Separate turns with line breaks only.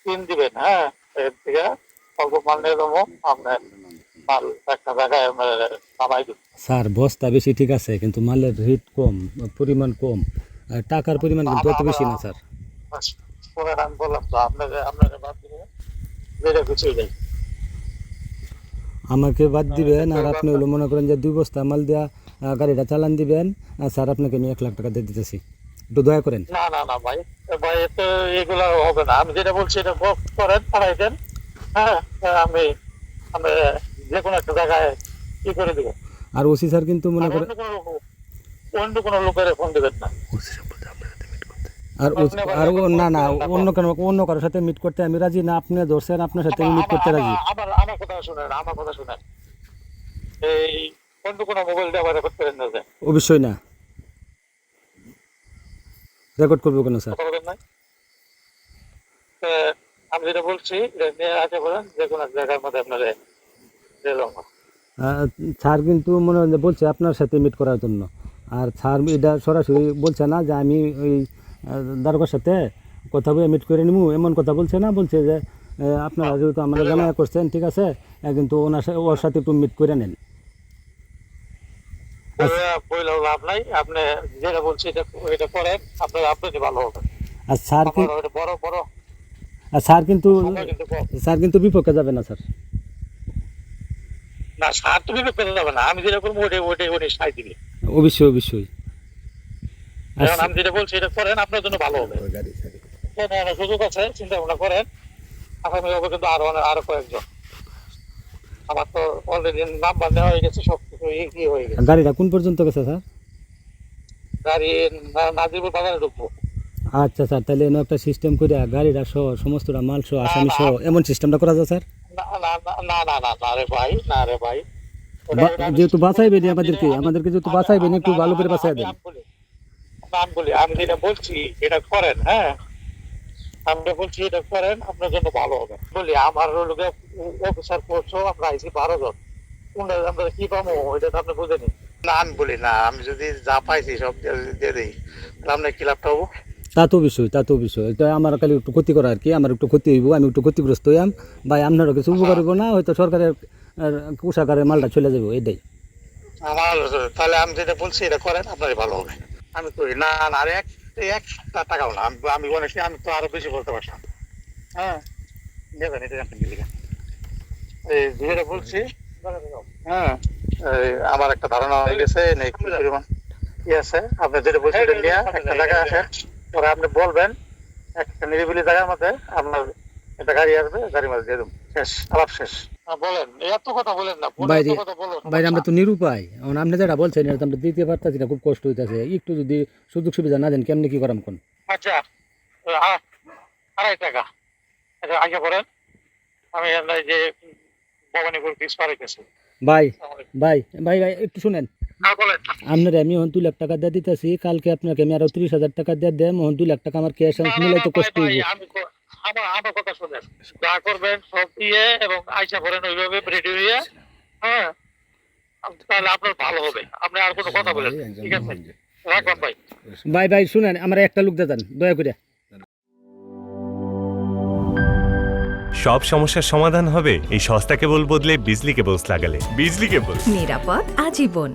তিন দিবেন, হ্যাঁ, এর থেকে অল্প মাল নিয়ে যাবো, আপনার মাল একটা জায়গায় নামাই দিব।
স্যার বস্তা বেশি ঠিক আছে, কিন্তু মালের রেট কম, পরিমাণ কম, আর টাকার পরিমাণ কিন্তু এত বেশি না স্যার।
শোনেন, আমি বললাম তো আপনাকে বাদ দিবে, যেটা গুছিয়ে যাই।
আমাকে বাদ দিবেন, আর আপনি হলো মনে করেন যে 2 বস্তা মাল দেওয়া গাড়িটা চালান দিবেন, আর স্যার আপনাকে আমি 1 লাখ টাকা দিয়ে দিতেছি, একটু দয়া করেন।
না না না ভাই, ভাই এতে এগুলো হবে না। আমি যেটা বলছি এটা করেন, পাঠাই দেন। হ্যাঁ, আমি আমি যে কোনো একটা জায়গায় কি করে দিব।
আর ওসি স্যার কিন্তু মনে করেন,
অন্য কোনো লোকের ফোন দিবেন না।
আর না না, অন্য কারোর সাথে মিট করতে আমি রাজি না। আপনি ধরছেন, আপনার সাথে আমি মিট করতে রাজি।
আমার কথা শুনেন, আমার কথা শুনেন। এই অন্য কোনো মোবাইল ব্যবহার করতে পারেন না যে?
অবশ্যই না, রেকর্ড করবো কেন স্যার?
কথা বলেন নাই। আমি যেটা বলছি এটা নিয়ে আসতে পারেন, যে কোনো এক জায়গার মধ্যে আপনার
স্যার কিন্তু মনে হয় যে বলছে আপনার সাথে মিট করার জন্য, আর স্যার এটা সরাসরি বলছে না যে আমি ওই দারোগার সাথে কথা বলে মিট করে নিবো, এমন কথা বলছে না। বলছে যে আপনারা যেহেতু আমরা জানা করছেন, ঠিক আছে, কিন্তু ওর সাথে একটু মিট করে নেন।
বইলে লাভ নাই, আপনি যেটা বলছি এটা করেন, আপনারই ভালো হবে।
আর স্যার
বড় বড়
আর স্যার কিন্তু বিপক্ষে যাবে না স্যার।
না, সার তুমি পেতে যাবে না। আমি যেটা করবো ওইটাই সাই দিবে।
অবশ্যই অবশ্যই।
এখন আমি যেটা বলছি এটা করেন, আপনার জন্য ভালো হবে। সুযোগ আছে, চিন্তা ভাবনা করেন। আগামী হবে কিন্তু আরো কয়েকজন। আমার তো অলরেডি নাম্বার নেওয়া হয়ে গেছে, সবকিছু হয়ে গেছে।
গাড়িটা কোন পর্যন্ত গেছে স্যার?
গাড়ি নাজিরপুর বাজারে ঢুকবো।
আচ্ছা স্যার, তাহলে এনে একটা সিস্টেম করে গাড়িটা সহ সমস্তটা মাল সহ আসামি সহ এমন সিস্টেমটা করা যায় স্যার?
না রে ভাই, না রে ভাই।
যেহেতু বাঁচাইবেন আমাদেরকে যেহেতু বাঁচাইবেন, একটু ভালো করে বাঁচাই দেন।
আমি যেটা বলছি এটা করেন, হ্যাঁ, আমি বলছি এটা করেন, আপনার জন্য ভালো হবে। বলি আমার লোকে অফিসার করছো, আমরা আইসি 12 জন, কোনটা আমরা কি পাবো ওইটা তো আপনি বুঝেনি। না আমি বলি না, আমি যদি যা পাইছি সব দিয়ে দিই, তাহলে আপনার কি লাভটা হবো?
তা তো বিষয় এটা আমার খালি একটু ক্ষতি করা আর কি, আমার একটু ক্ষতি হইব, আমি একটু ক্ষতিগ্রস্ত হইয়াম ভাই, আপনারও কিছু উপকার হইব না, হয়তো সরকারের কোষাগারের মালটা চলে যাবো, এটাই।
আমার তাহলে আমি যেটা বলছি এটা করেন, আপনারই ভালো হবে। আমি করি না না, আর একটা টাকাও না। আমি অনেক, আমি তো আরো বেশি বলতে পারতাম। হ্যাঁ, নেবেন এটা এই যেটা বলছি। হ্যাঁ, আমার একটা ধারণা হয়ে গেছে নেই কি পরিমাণ কি আছে। আপনি যেটা বলছেন এটা নিয়ে একটা জায়গায় আসেন, পরে আপনি বলবেন একটা নিরিবিলি জায়গার মধ্যে আপনার একটা গাড়ি আসবে, গাড়ির মধ্যে দিয়ে দেবো, শেষ, আলাপ শেষ। বলেন, এত কথা বলেন না
বাইরে আমরা তো নিরুপায়, এখন আপনি যেটা বলছেন এটা তো আমরা দিতে পারতেছি না, খুব কষ্ট হইতেছে। একটু যদি সুযোগ সুবিধা না দেন, কেমনি কি করাম কোন?
আচ্ছা, 2.5 টাকা আগে করেন। আমি যে ভবানীপুর পিস পারে গেছি।
ভাই ভাই ভাই ভাই একটু শুনেন, আপনার আমি এখন 2 লাখ টাকা দিয়ে দিতেছি, কালকে আপনাকে আমি আরো 30,000 টাকা দিয়ে দেন। এখন 2 লাখ টাকা আমার ক্যাশ মিলাই তো কষ্ট হইব।
আমার কথা শুনেন, যা করবেন সব দিয়ে এবং আইসা করেন ওইভাবে রেডি হয়ে। হ্যাঁ, তাহলে আপনার ভালো হবে। আপনি আর কোনো কথা বলেন, ঠিক আছে? রাখবেন ভাই।
ভাই ভাই শুনেন, আমার একটা লোক দেন দয়া করে।
সব সমস্যার সমাধান হবে এই সস্তা কেবল বদলে বিজলি কেবলস লাগালে। বিজলি কেবল,
নিরাপদ আজীবন।